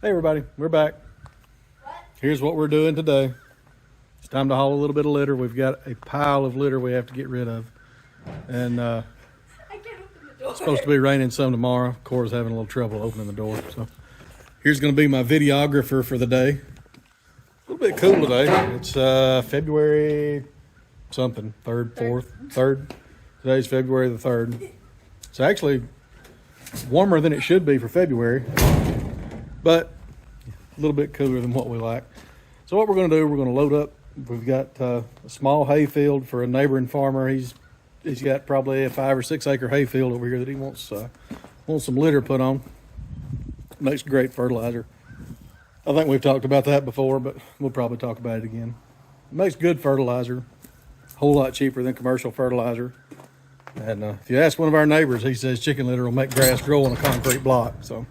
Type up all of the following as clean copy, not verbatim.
Hey everybody, we're back. Here's what we're doing today. It's time to haul a little bit of litter. We've got a pile of litter we have to get rid of. And it's supposed to be raining some tomorrow. Cora's having a little trouble opening the door. So here's going to be my videographer for the day. A little bit cool today. It's February something, 3rd. Today's February the 3rd. It's actually warmer than it should be for February, but a little bit cooler than what we like. So what we're going to do, we're going to load up. We've got a small hay field for a neighboring farmer. He's got probably a 5 or 6 acre hay field over here that he wants some litter put on. Makes great fertilizer. I think we've talked about that before, but we'll probably talk about it again. It makes good fertilizer, a whole lot cheaper than commercial fertilizer. And if you ask one of our neighbors, he says chicken litter will make grass grow on a concrete block. So,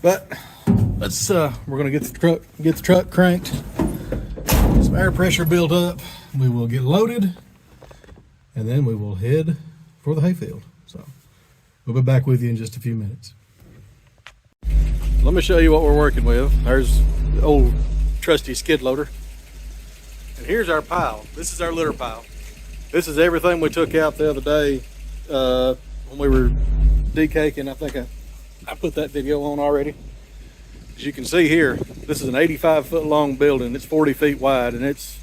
but let's we're gonna get the truck cranked, some air pressure built up. We will get loaded, and then we will head for the hayfield. So we'll be back with you in just a few minutes. Let me show you what we're working with. There's the old trusty skid loader. And here's our pile. This is our litter pile. This is everything we took out the other day when we were decaking. I think I put that video on already. As you can see here, this is an 85-foot long building. It's 40 feet wide, and it's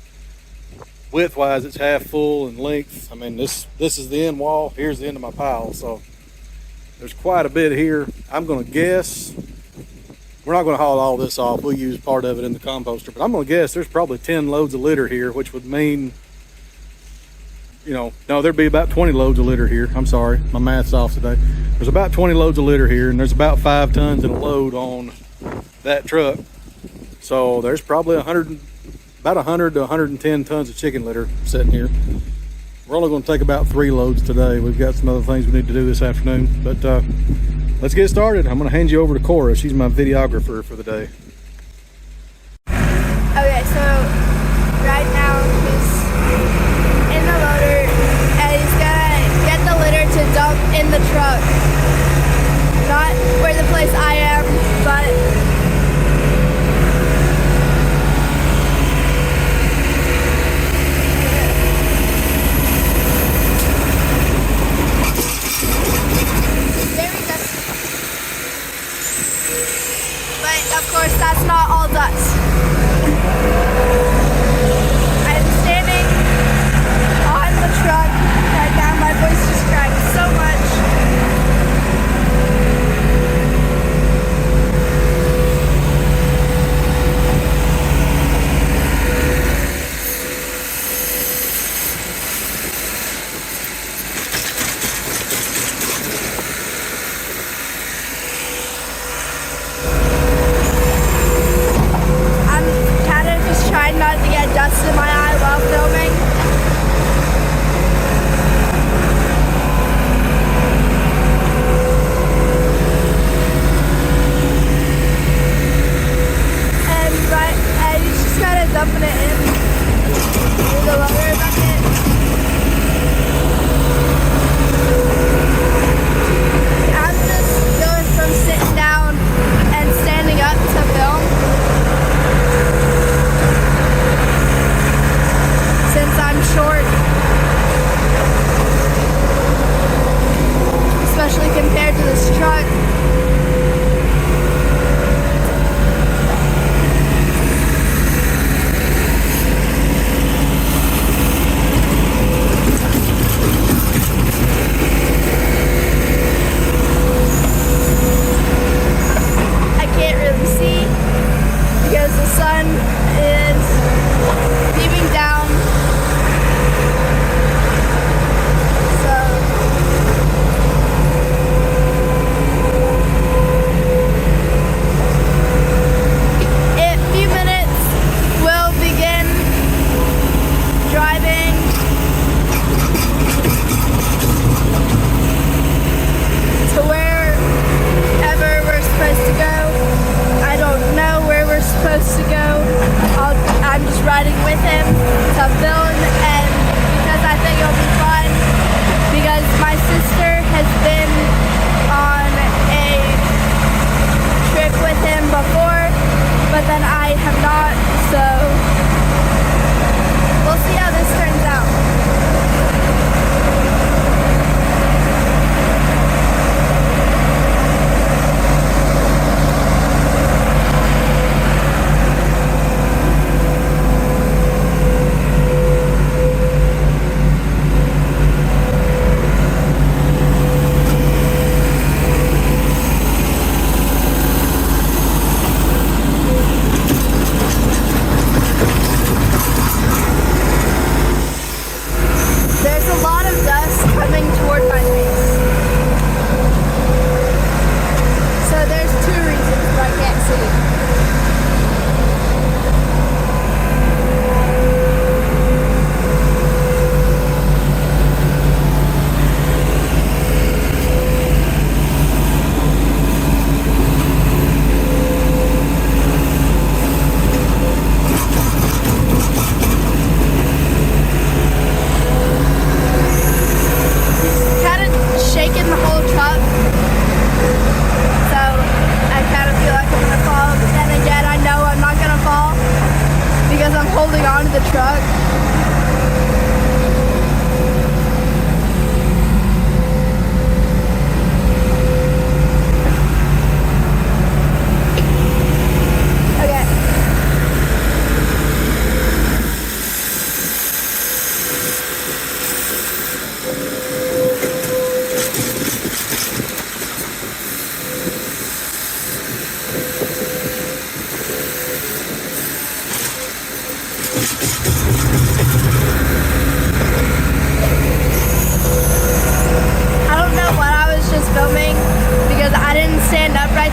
width-wise, it's half full, and length. I mean, this is the end wall. Here's the end of my pile. So there's quite a bit here. I'm going to guess. We're not going to haul all this off. We'll use part of it in the composter. But I'm going to guess there's probably 10 loads of litter here, which would mean, no, there'd be about 20 loads of litter here. I'm sorry, my math's off today. There's about 20 loads of litter here, and there's about 5 tons in a load on that truck. So there's probably about 100 to 110 tons of chicken litter sitting here. We're only going to take about 3 loads today. We've got some other things we need to do this afternoon, but let's get started. I'm going to hand you over to Cora. She's my videographer for the day. Okay, so right now he's in the loader and he's gonna get the litter to dump in the truck. Not where the place I am, but of course, that's not all dust. I'm standing on the truck right now. My voice just cracked so much.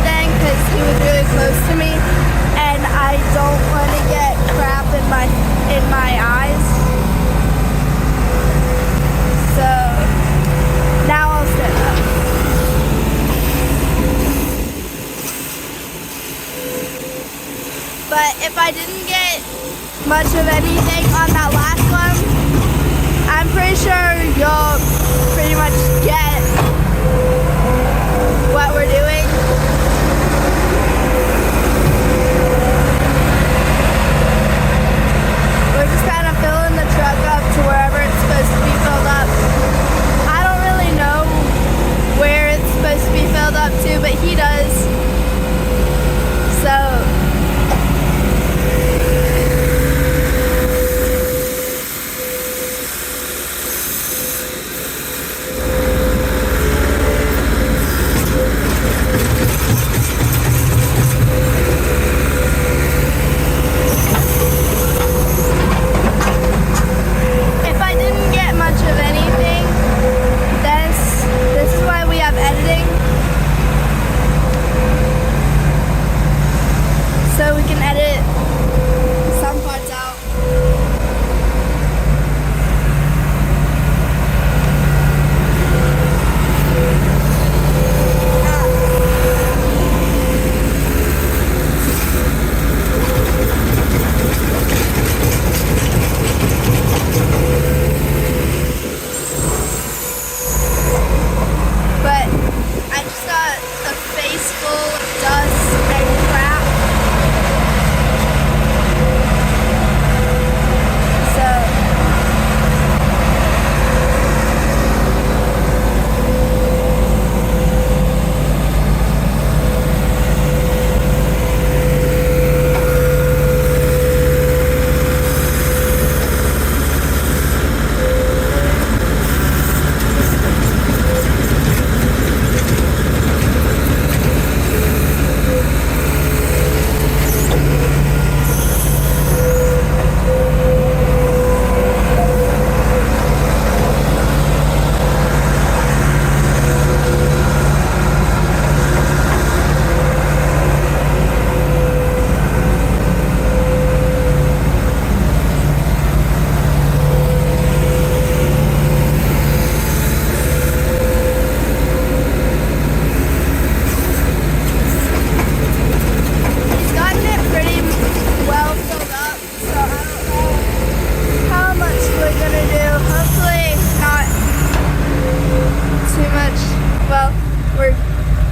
thing because he was really close to me, and I don't want to get crap in my eyes. So now I'll stand up. But if I didn't get much of anything on that last one, I'm pretty sure you'll pretty much get what we're doing. We're just kind of filling the truck up to wherever it's supposed to be filled up. I don't really know where it's supposed to be filled up to, but he does. So if I didn't get much of anything, this is why we have editing. So we can edit some parts out. But I just got a face full of dust and crap.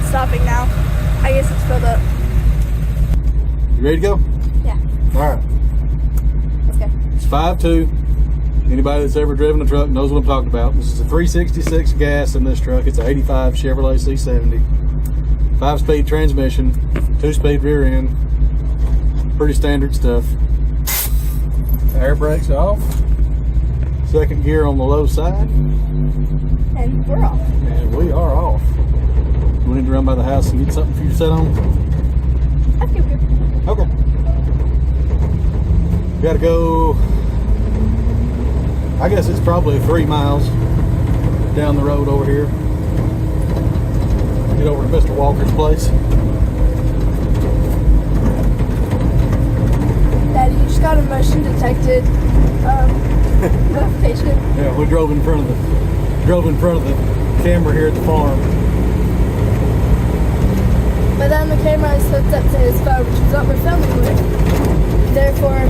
Stopping now. I guess it's filled up. You ready to go? Yeah. All right. Let's go. It's 5.2. Anybody that's ever driven a truck knows what I'm talking about. This is a 366 gas in this truck. It's an 85 Chevrolet C70. 5-speed transmission, 2-speed rear end. Pretty standard stuff. Air brakes off. Second gear on the low side. And we're off. And we are off. We need to run by the house and get something for you to sit on. Okay. Okay. Gotta go, I guess it's probably 3 miles down the road over here. Get over to Mr. Walker's place. Daddy, you just got a motion detected notification. Yeah, we drove in front of the camera here at the farm. But then the camera is hooked up to his phone, which is what we're filming with. Therefore,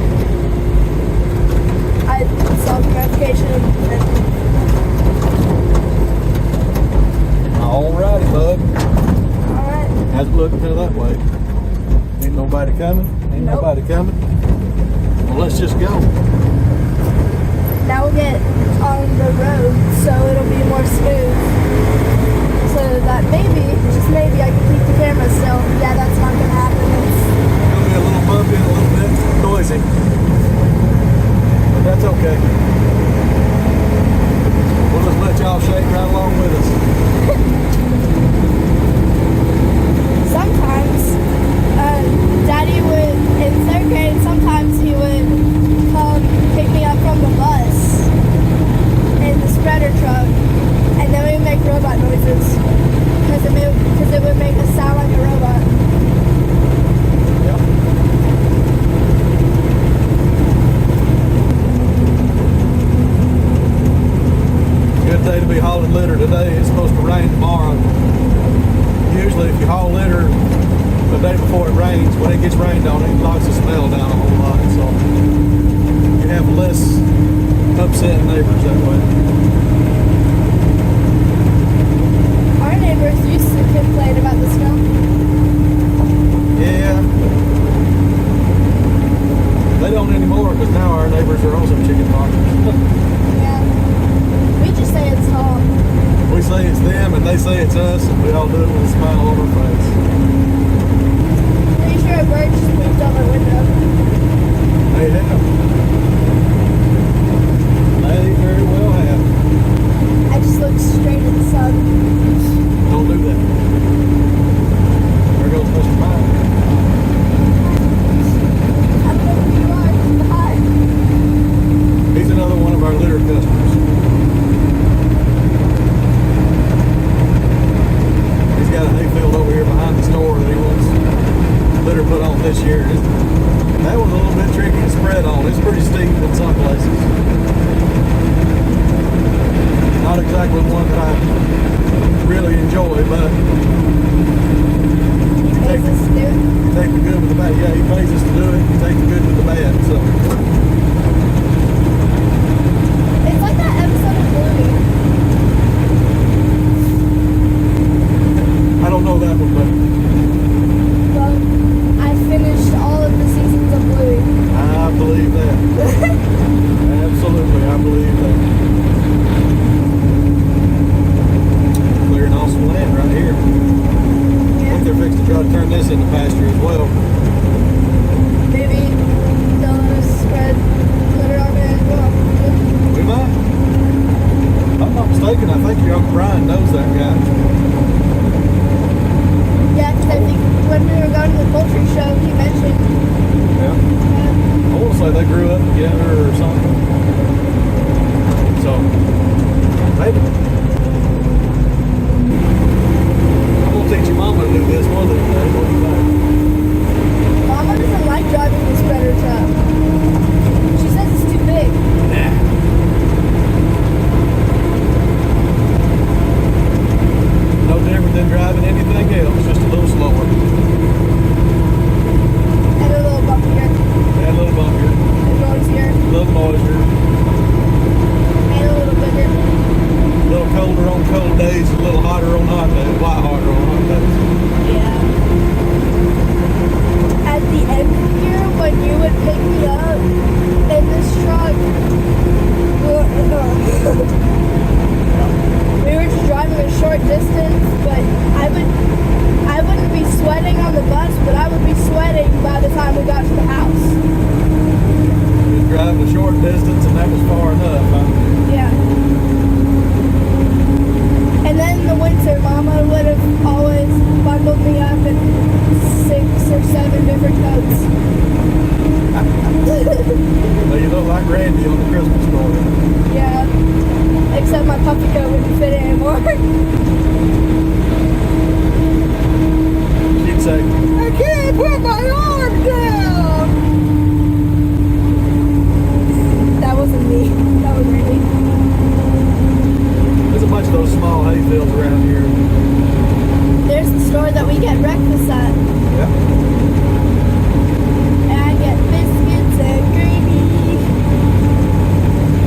I saw the notification and... Alrighty, bud. Alright. How's it looking to that way? Ain't nobody coming? Ain't Nope. nobody coming? Well, let's just go. Now we'll get on the road, so it'll be more smooth. So that maybe, just maybe, I can keep the camera still. Yeah, that's not gonna happen. It'll be a little bumpy and a little bit noisy. But that's okay. We'll just let y'all shake right along with us. Sometimes, Daddy would, in 3rd grade, sometimes he would come pick me up from the bus in the spreader truck, and then we would make robot noises because it would make us sound like a robot. litter the day before it rains. When it gets rained on, it knocks the smell down a whole lot. So you have less upset neighbors that way. Our neighbors used to complain about the smell. Yeah. They don't anymore because now our neighbors are also chicken poxers. Yeah. We just say it's Tom. We say it's them and they say it's us, and we all do it with a smile on our face. Pretty sure a bird just moved on our window. They have. They very well have. I just looked straight at the sun. Don't do that. There goes Mr. Mike. I don't know who you are. Hi. He's another one of our litter customers. He's got a hayfield over here behind the store that he wants litter put on this year. That was a little bit tricky to spread on. It's pretty steep in some places. Not exactly one that I really enjoy, but you take the good with the bad. Yeah, he pays us to do it. You take the good with the bad. So It's like that episode of Bluey. I don't know that one, but Well, I finished all of the seasons of Bluey. I believe that. Absolutely, I believe that. Clearing off some land right here. I think they're fixing to try to turn this into pasture as well. Maybe they'll let us spread litter on it as well. We might. If I'm not mistaken, I think your Uncle Brian knows that guy. Yeah, because I think when we were going to the poultry show, he mentioned. Yeah. I want to say they grew up together or something. So, maybe. I'm going to teach your mama to do this one of these days. What do you think? Mama doesn't like driving the spreader truck. She says it's too big. Nah. No different than driving anything else, just a little slower. And a little bumpier. Yeah, a little bumpier, And noisier. a little noisier, And a little bigger. a little colder on cold days, a little hotter on hot days, a lot hotter on hot days. Yeah. At the end of the year, when you would pick me up in this truck, we were just driving a short distance, but I wouldn't be sweating on the bus, but I would be sweating by the time we got to the house. Just driving a short distance and that was far enough, huh? Yeah. And then in the winter, Mama would have always bundled me up in 6 or 7 different coats. Well, you look like Randy on the Christmas story. Yeah. Except my puppy coat wouldn't fit anymore. She'd say, I can't put my arm down. That wasn't me. That was Randy. There's a bunch of those small hay fields around here. There's the store that we get breakfast at. Yeah. And I get biscuits and gravy.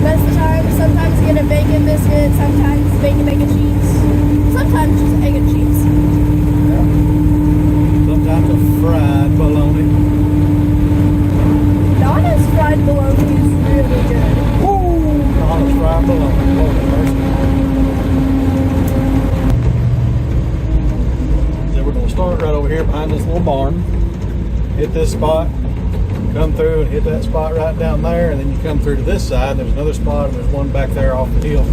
Most of the time, sometimes I get a bacon biscuit, sometimes bacon, mac and cheese. Sometimes just egg and cheese. Yeah. Sometimes a fried bologna. Donna's fried bologna is really good. Ooh, Donna's fried bologna. Lord have mercy. Then we're going to start right over here behind this little barn. Hit this spot. Come through and hit that spot right down there, and then you come through to this side. There's another spot, and there's one back there off the hill.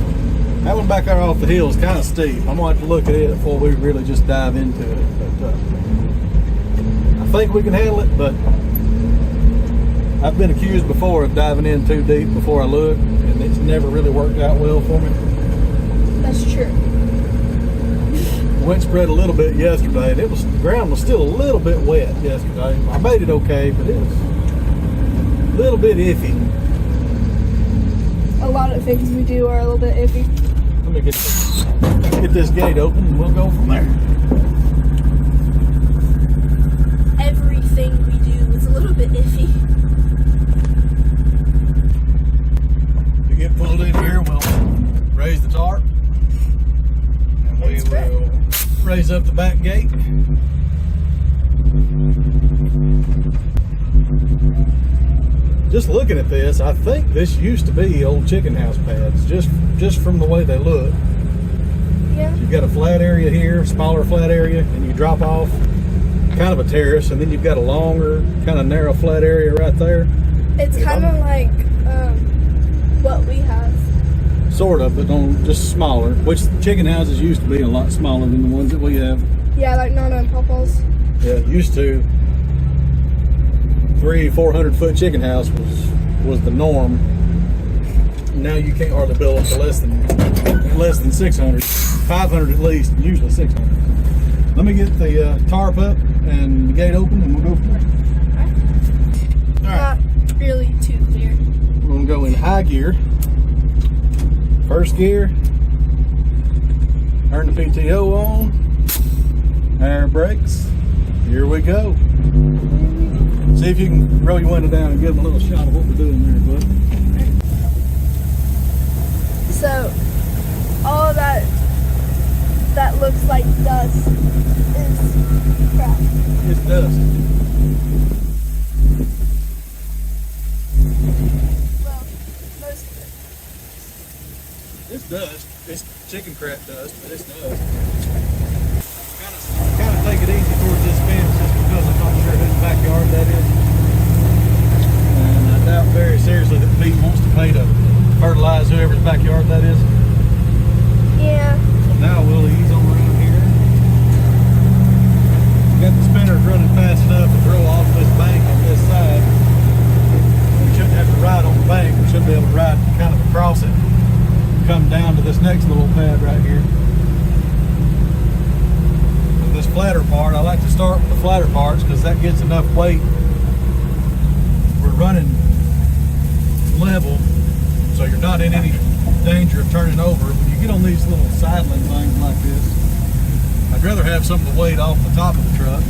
That one back there off the hill is kind of steep. I'm going to have to look at it before we really just dive into it. But I think we can handle it, but I've been accused before of diving in too deep before I look, and it's never really worked out well for me. That's true. Went spread a little bit yesterday, and the ground was still a little bit wet yesterday. I made it okay, but it was a little bit iffy. A lot of things we do are a little bit iffy. Let me get this gate open and we'll go from there. just looking at this, I think this used to be old chicken house pads, just from the way they look. Yeah. You've got a flat area here, smaller flat area, and you drop off kind of a terrace, and then you've got a longer, kind of narrow flat area right there. It's kind of like what we have. Sort of, but just smaller. Which chicken houses used to be a lot smaller than the ones that we have. Yeah, like Nana and Papa's. Yeah, used to. 300-400 foot chicken house was the norm. Now you can't hardly build up to less than 600, 500 at least, usually 600. Let me get the tarp up and the gate open, and we'll go from there. All right. Not really too clear. We're gonna go in high gear. First gear. Turn the PTO on. Air brakes. Here we go. See if you can roll your window down and give them a little shot of what we're doing there, bud. So, all of that looks like dust is crap. It's dust. Well, most of it. It's dust. It's chicken crap dust, but it's dust. Kind of take it easy towards this fence just because I'm not sure whose backyard that is. And I doubt very seriously that Pete wants to pay to fertilize whoever's backyard that is. Yeah. So now we'll ease on around here. Got the spinners running fast enough to throw off this bank on this side. We shouldn't have to ride on the bank. We should be able to ride kind of across it. Come down to this next little pad right here. This flatter part, I like to start with the flatter parts because that gets enough weight. We're running level, so you're not in any danger of turning over. When you get on these little sidling things like this, I'd rather have some of the weight off the top of the truck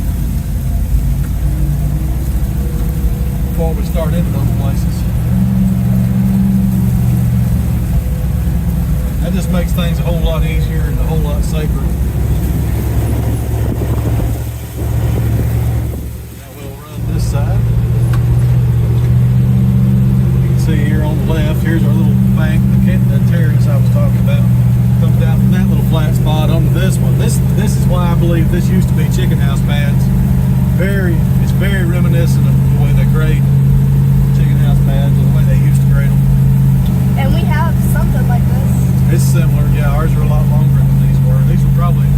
before we start into those places. That just makes things a whole lot easier and a whole lot safer. Side. You can see here on the left, here's our little bank, the terrace I was talking about. Comes down from that little flat spot onto this one. This is why I believe this used to be chicken house pads. It's very reminiscent of the way they grade chicken house pads, or the way they used to grade them. And we have something like this. It's similar, yeah. Ours are a lot longer than these were. These were probably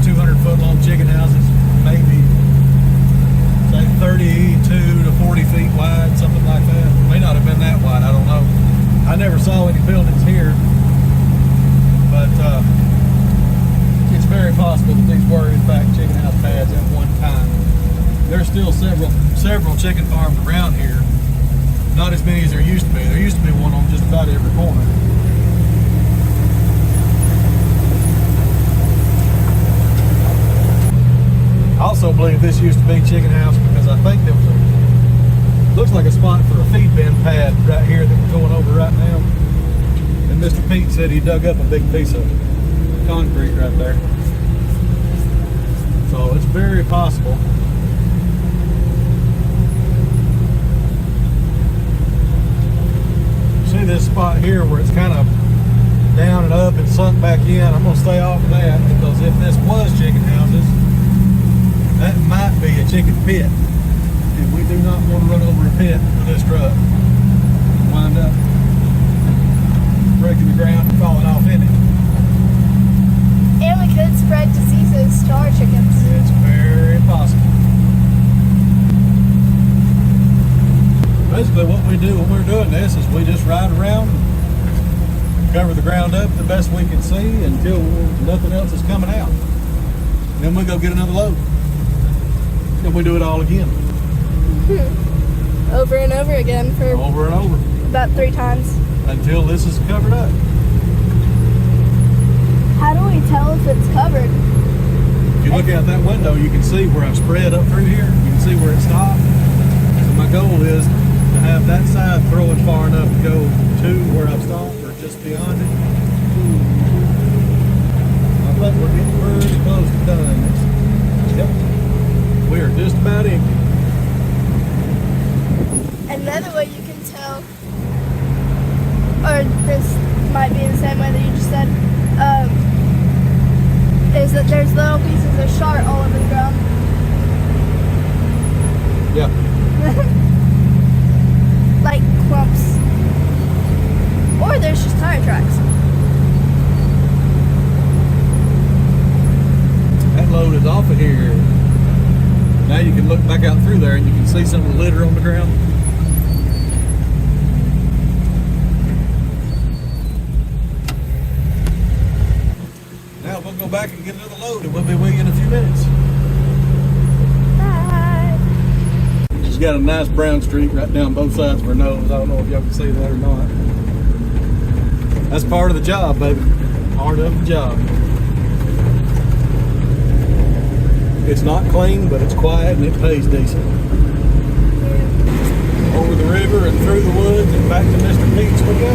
200-foot long chicken houses, maybe 32 to 40 feet wide, something like that. May not have been that wide, I don't know. I never saw any buildings here, but it's very possible that these were in fact chicken house pads at one time. There's still several chicken farms around here. Not as many as there used to be. There used to be one on just about every corner. I also believe this used to be chicken house because I think there was looks like a spot for a feed bin pad right here that we're going over right now. And Mr. Pete said he dug up a big piece of concrete right there. So it's very possible. See this spot here where it's kind of down and up and sunk back in? I'm going to stay off of that because if this was chicken houses, that might be a chicken pit, and we do not want to run over a pit with this truck and wind up breaking the ground and falling off in it. And we could spread diseases to our chickens. It's very possible. Basically what we do when we're doing this is we just ride around and cover the ground up the best we can see until nothing else is coming out. And then we go get another load. And we do it all again. Over and over again for over and over. About 3 times. Until this is covered up. How do we tell if it's covered? If you look out that window, you can see where I've spread up through here. You can see where it stopped. So my goal is to have that side throwing far enough to go to where I've stopped or just beyond it. I think we're getting pretty close to done. Yep. We are just about empty. Another way you can Like clumps. Or there's just tire tracks. That load is off of here. Now you can look back out through there and you can see some of the litter on the ground. Now we'll go back and get another load and we'll be with you in a few minutes. Bye. She's got a nice brown streak right down both sides of her nose. I don't know if y'all can see that or not. That's part of the job, baby. Part of the job. It's not clean, but it's quiet and it pays decent. Yeah. Over the river and through the woods and back to Mr. Pete's we go.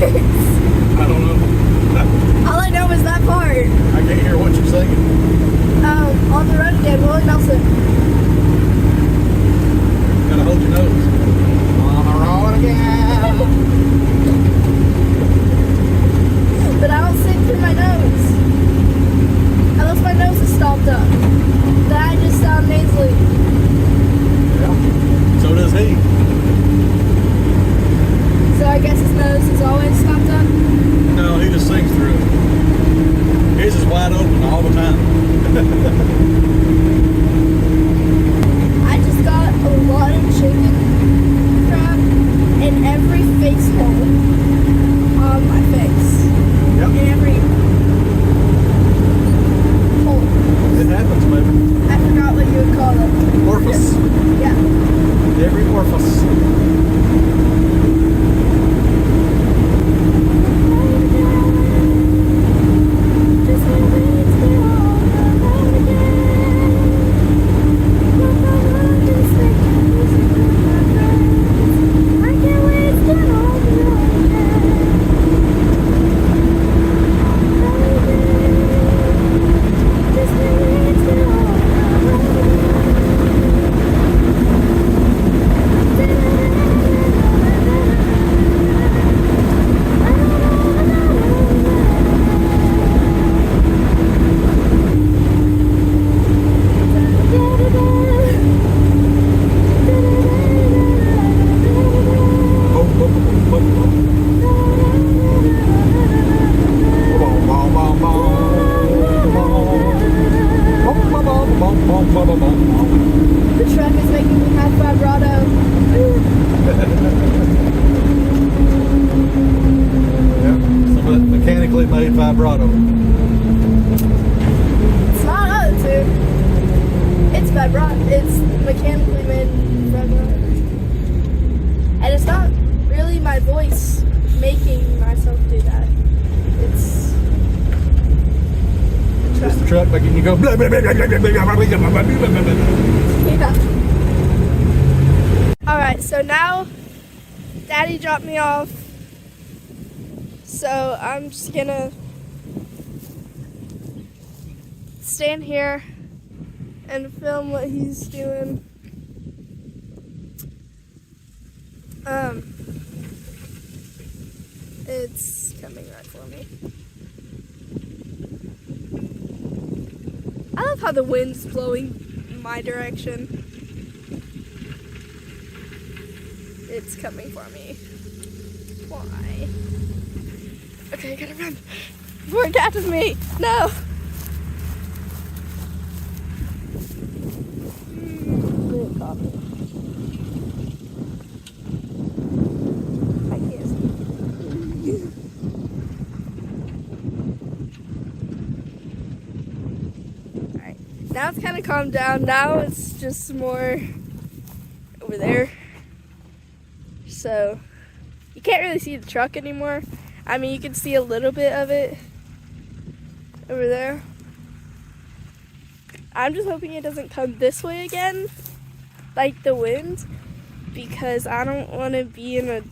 I don't know. All I know is that part. I can't hear what you're singing. On the road again, Willie Nelson. Gotta hold your nose. On the road again. But I don't sing through my nose. Unless my nose is stopped up. Then I just sound nasally. Yeah. So does he. So I guess his nose is always stopped up. No, he just sings through it. His is wide open all the time. I just got a lot of chicken crap in every face hole on my face. Yep. In every hole. It happens, baby. I forgot what you would call them. Orifice. Yeah. Every orifice. The truck is making me have vibrato. Yeah, some of that mechanically made vibrato. It's not auto-tune. It's vibrato. It's mechanically made vibrato. And it's not really my voice making myself do that. It's the truck. It's the truck making you go blah, blah, blah, blah, blah, blah, blah, blah, blah, blah, blah, blah, blah. Yeah. Alright, so now Daddy dropped me off. So I'm just gonna stand here and film what he's doing. It's coming right for me. I love how the wind's blowing in my direction. It's coming for me. Why? Okay, I gotta run before it catches me. No. Good coffee. I can't see. Alright, now it's kind of calmed down. Now it's just more over there. So you can't really see the truck anymore. I mean, you can see a little bit of it over there. I'm just hoping it doesn't come this way again, like the wind, because I don't want to be in a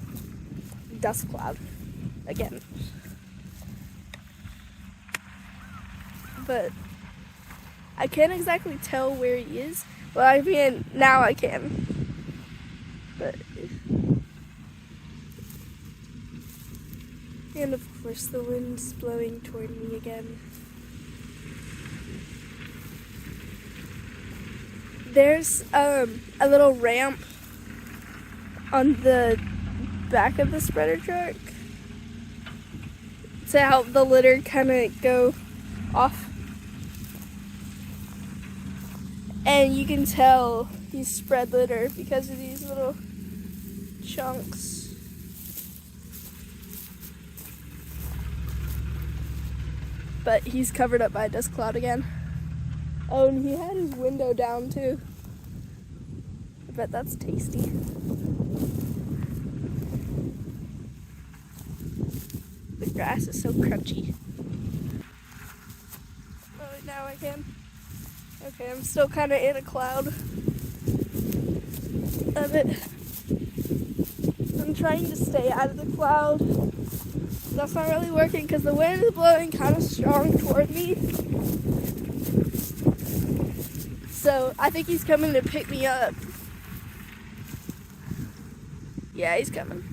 dust cloud again. But I can't exactly tell where he is. Well, I mean, now I can. But, and of course the wind's blowing toward me again. There's a little ramp on the back of the spreader truck to help the litter kind of go off. And you can tell he's spread litter because of these little chunks. But he's covered up by a dust cloud again. Oh, and he had his window down too. I bet that's tasty. The grass is so crunchy. Oh, now I can. Okay, I'm still kind of in a cloud of it. I'm trying to stay out of the cloud. That's not really working because the wind is blowing kind of strong toward me. So I think he's coming to pick me up. Yeah, he's coming.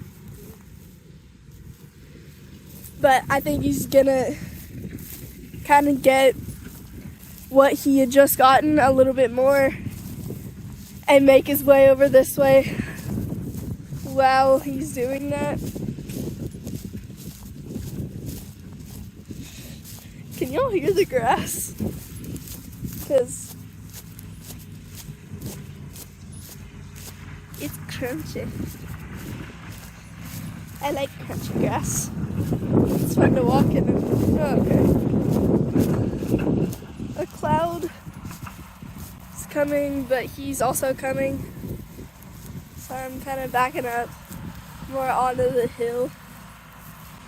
But I think he's gonna kind of get what he had just gotten a little bit more and make his way over this way while he's doing that. Can y'all hear the grass? Because it's crunchy. I like crunchy grass. It's fun to walk in it. Oh, okay. A cloud is coming, but he's also coming. So I'm kind of backing up more onto the hill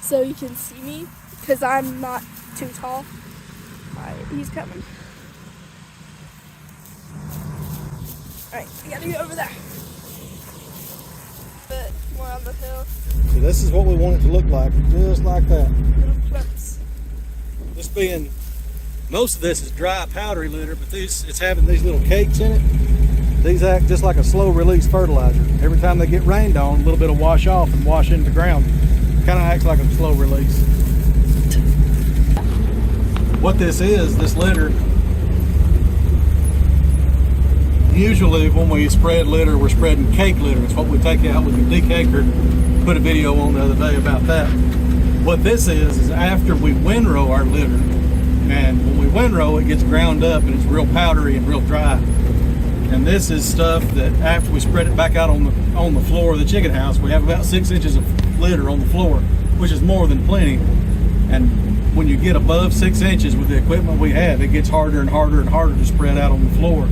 so you can see me because I'm not too tall. Alright, he's coming. Alright, I gotta get over there. But more on the hill. So this is what we want it to look like, just like that. Little clumps. This being, most of this is dry powdery litter, but it's having these little cakes in it. These act just like a slow release fertilizer. Every time they get rained on, a little bit of wash off and wash into the ground. Kind of acts like a slow release. What this is, this litter, usually when we spread litter, we're spreading cake litter. It's what we take out with the decaker. Put a video on the other day about that. What this is after we windrow our litter, and when we windrow, it gets ground up and it's real powdery and real dry. And this is stuff that after we spread it back out on the floor of the chicken house, we have about 6 inches of litter on the floor, which is more than plenty. And when you get above 6 inches with the equipment we have, it gets harder and harder and harder to spread out on the floor.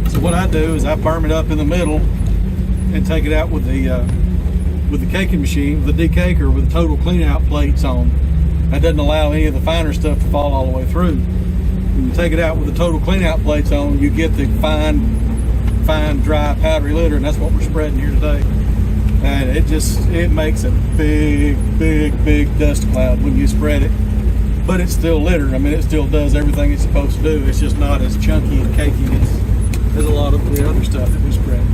So what I do is I firm it up in the middle and take it out with the caking machine, with the decaker, with the total clean out plates on. That doesn't allow any of the finer stuff to fall all the way through. When you take it out with the total clean out plates on, you get the fine, dry, powdery litter, and that's what we're spreading here today. And it makes a big dust cloud when you spread it. But it's still litter. I mean, it still does everything it's supposed to do. It's just not as chunky and cakey as a lot of the other stuff that we spread.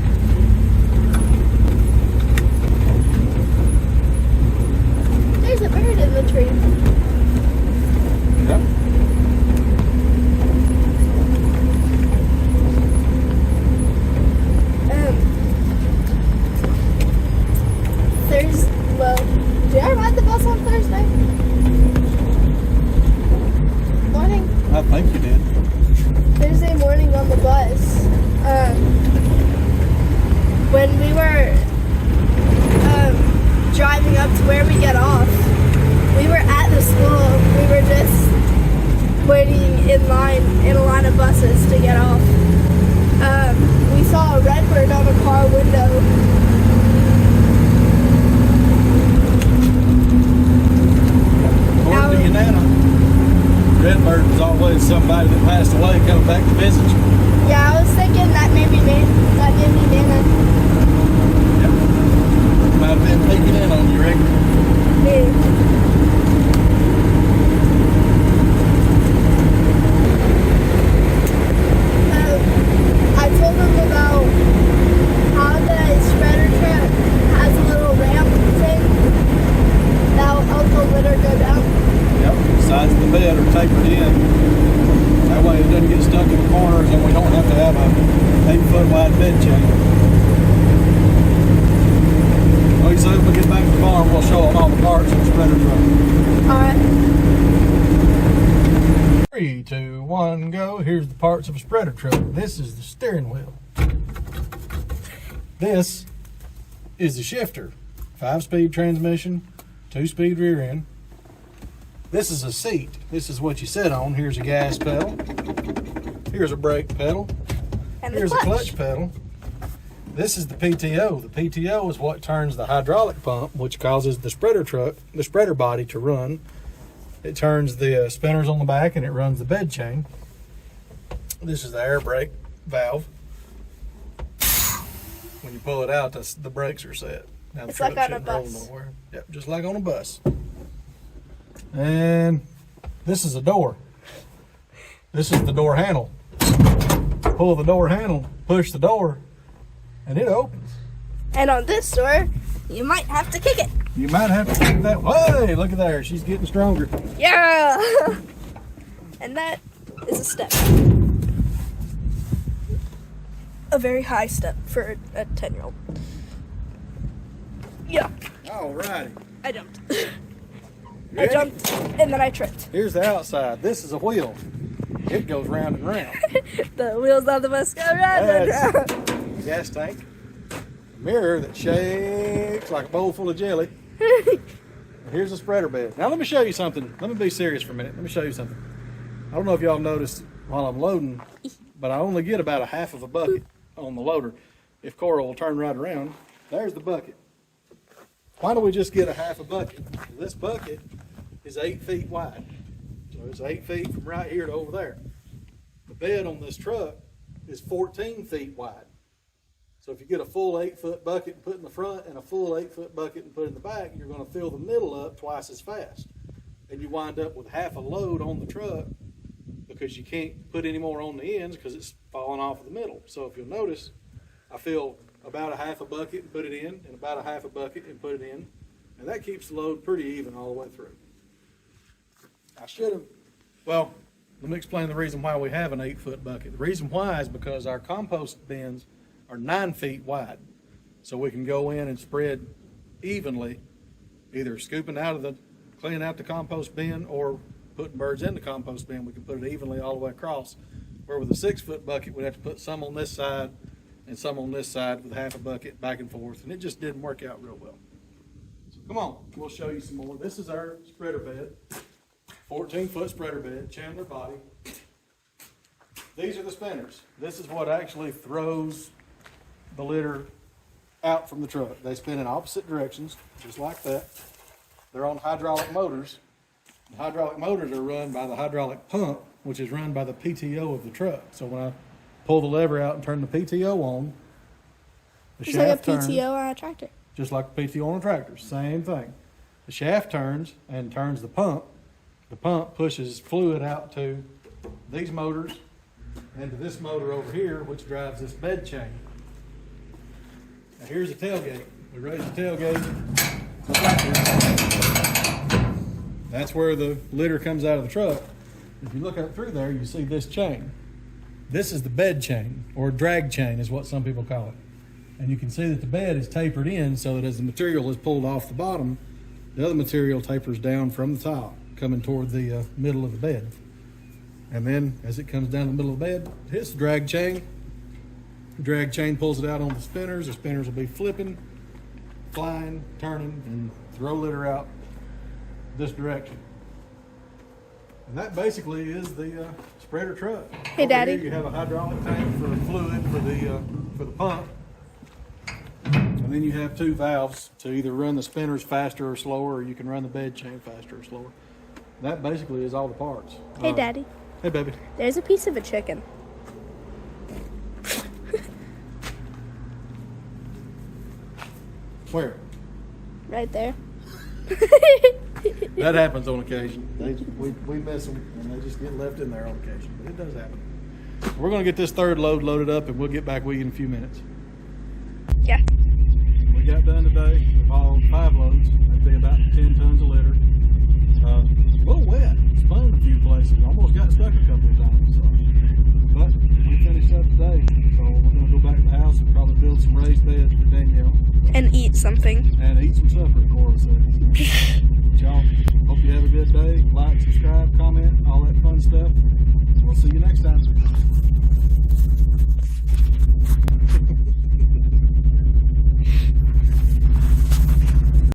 There's a bird in the tree. Yep. Did I ride the bus on Thursday morning? I think you did. Thursday morning on the bus. When we were driving up to where we get off, we were at the school. We were just waiting in a line of buses to get off. We saw a redbird on a car window. According to your nana, redbird was always somebody that passed away coming back to visit you. Yeah, I was thinking that maybe Nana. get back to the farm, we'll show them all the parts of the spreader truck. Alright. 3, 2, 1, go. Here's the parts of a spreader truck. This is the steering wheel. This is the shifter. 5-speed transmission, 2-speed rear end. This is a seat. This is what you sit on. Here's a gas pedal. Here's a brake pedal. And Here's a clutch pedal. This is the PTO. The PTO is what turns the hydraulic pump, which causes the spreader body to run. It turns the spinners on the back and it runs the bed chain. This is the air brake valve. When you pull it out, the brakes are set. Now the It's like truck on a shouldn't roll bus. nowhere. Yep, just like on a bus. And this is a door. This is the door handle. Pull the door handle, push the door, and it opens. And on this door, you might have to kick it. You might have to kick that. Hey, look at there. She's getting stronger. Yeah! And that is a step. A very high step for a 10-year-old. Yeah, All righty. I jumped. I Ready? jumped and then I tripped. Here's the outside. This is a wheel. It goes round and round. The wheels on the bus go round and That's- round. Gas tank. Mirror that shakes like a bowl full of jelly. Here's the spreader bed. Now let me show you something. Let me be serious for a minute. Let me show you something. I don't know if y'all noticed while I'm loading, but I only get about a half of a bucket on the loader. If Cora will turn right around, there's the bucket. Why don't we just get a half a bucket? This bucket is 8 feet wide. So it's 8 feet from right here to over there. The bed on this truck is 14 feet wide. So if you get a full 8-foot bucket and put in the front and a full 8-foot bucket and put in the back, you're going to fill the middle up twice as fast. And you wind up with half a load on the truck because you can't put any more on the ends because it's falling off of the middle. So if you'll notice, I fill about a half a bucket and put it in, and about a half a bucket and put it in. And that keeps the load pretty even all the way through. I should have, well, let me explain the reason why we have an 8-foot bucket. The reason why is because our compost bins are 9 feet wide. So we can go in and spread evenly, either scooping out of the, cleaning out the compost bin or putting birds in the compost bin. We can put it evenly all the way across. Where with a 6-foot bucket, we'd have to put some on this side and some on this side with half a bucket back and forth. And it just didn't work out real well. So come on, we'll show you some more. This is our spreader bed. 14-foot spreader bed, Chandler body. These are the spinners. This is what actually throws the litter out from the truck. They spin in opposite directions, just like that. They're on hydraulic motors. The hydraulic motors are run by the hydraulic pump, which is run by the PTO of the truck. So when I pull the lever out and turn the PTO on, the It's like a shaft turns. PTO on a tractor. Just like a PTO on a tractor, same thing. The shaft turns and turns the pump. The pump pushes fluid out to these motors and to this motor over here, which drives this bed chain. Now here's the tailgate. We raise the tailgate. Just like this. That's where the litter comes out of the truck. If you look up through there, you see this chain. This is the bed chain, or drag chain is what some people call it. And you can see that the bed is tapered in so that as the material is pulled off the bottom, the other material tapers down from the top, coming toward the middle of the bed. And then as it comes down the middle of the bed, it hits the drag chain. The drag chain pulls it out on the spinners. The spinners will be flipping, flying, turning, and throw litter out this direction. And that basically is the spreader truck. Hey, Over Daddy. here you have a hydraulic tank for fluid for the pump. And then you have 2 valves to either run the spinners faster or slower, or you can run the bed chain faster or slower. That basically is all the parts. Hey, Daddy. Hey, baby. There's a piece of a chicken. Where? Right there. That happens on occasion. We miss them, and they just get left in there on occasion. But it does happen. We're going to get this third load loaded up, and we'll get back with you in a few minutes. Yeah. We got done today. We've hauled 5 loads. That'd be about 10 tons of litter. It's a little wet. It's fun in a few places. Almost got stuck a couple of times. But we finished up today. So we're going to go back to the house and probably build some raised beds for Danielle. And eat something. And eat some supper, Cora said. Y'all, hope you have a good day. Like, subscribe, comment, all that fun stuff. We'll see you next time.